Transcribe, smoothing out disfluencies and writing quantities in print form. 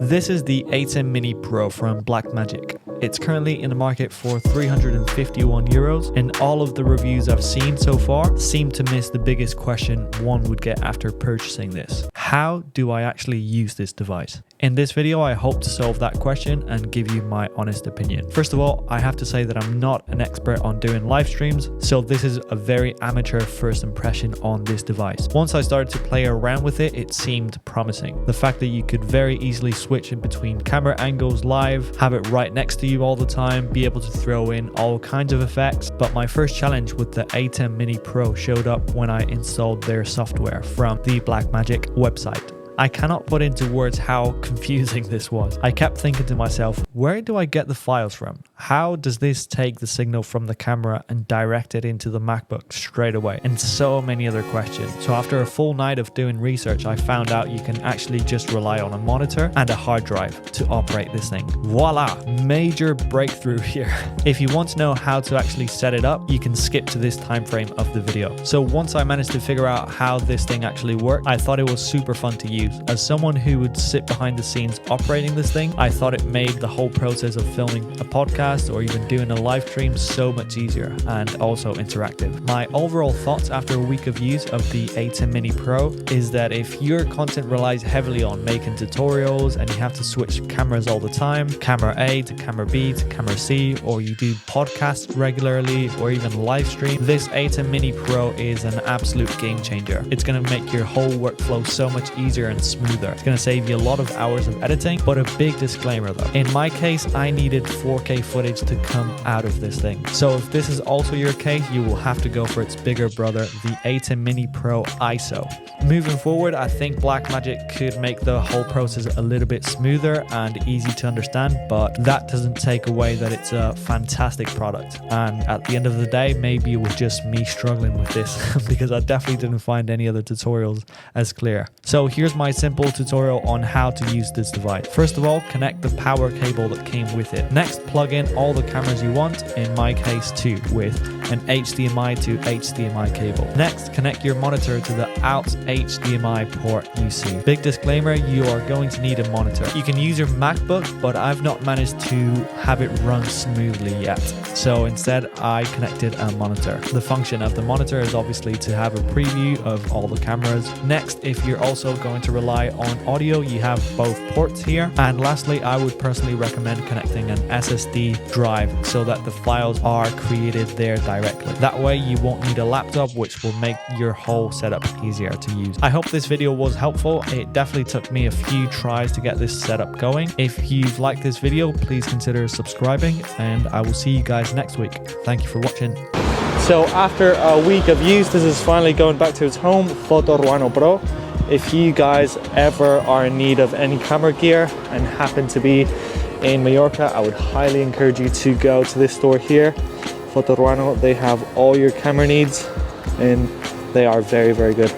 This is the ATEM Mini Pro from Blackmagic. It's currently in the market for €351, and all of the reviews I've seen so far seem to miss the biggest question one would get after purchasing this. How do I actually use this device? In this video, I hope to solve that question and give you my honest opinion. First of all, I have to say that I'm not an expert on doing live streams, so this is a very amateur first impression on this device. Once I started to play around with it, it seemed promising. The fact that you could very easily switch in between camera angles live, have it right next to you all the time, be able to throw in all kinds of effects. But my first challenge with the ATEM Mini Pro showed up when I installed their software from the Blackmagic website. I cannot put into words how confusing this was. I kept thinking to myself, where do I get the files from? How does this take the signal from the camera and direct it into the MacBook straight away? And so many other questions. So after a full night of doing research, I found out you can actually just rely on a monitor and a hard drive to operate this thing. Voila, major breakthrough here. If you want to know how to actually set it up, you can skip to this time frame of the video. So once I managed to figure out how this thing actually worked, I thought it was super fun to use. As someone who would sit behind the scenes operating this thing, I thought it made the whole process of filming a podcast or even doing a live stream so much easier and also interactive. My overall thoughts after a week of use of the ATEM Mini Pro is that if your content relies heavily on making tutorials and you have to switch cameras all the time, camera A to camera B to camera C, or you do podcasts regularly or even live stream, this ATEM Mini Pro is an absolute game changer. It's going to make your whole workflow so much easier and smoother. It's going to save you a lot of hours of editing, but a big disclaimer though. In my case, I needed 4K footage to come out of this thing. So if this is also your case, you will have to go for its bigger brother, the ATEM Mini Pro ISO. Moving forward, I think Blackmagic could make the whole process a little bit smoother and easy to understand, but that doesn't take away that it's a fantastic product. And at the end of the day, maybe it was just me struggling with this because I definitely didn't find any other tutorials as clear. So here's my simple tutorial on how to use this device. First of all, connect the power cable that came with it. Next, plug in all the cameras you want, in my case 2, with an HDMI to HDMI cable. Next, connect your monitor to the out HDMI port you see. Big disclaimer, you are going to need a monitor. You can use your MacBook, but I've not managed to have it run smoothly yet. So instead, I connected a monitor. The function of the monitor is obviously to have a preview of all the cameras. Next, if you're also going to rely on audio, you have both ports here. And lastly, I would personally recommend connecting an SSD drive so that the files are created there directly. That way you won't need a laptop, which will make your whole setup easier to use. I hope this video was helpful. It definitely took me a few tries to get this setup going. If you've liked this video, please consider subscribing, and I will see you guys next week. Thank you for watching. So after a week of use, this is finally going back to its home, Photo Pro. If you guys ever are in need of any camera gear and happen to be in Mallorca, I would highly encourage you to go to this store here, Photo. They have all your camera needs and they are very, very good.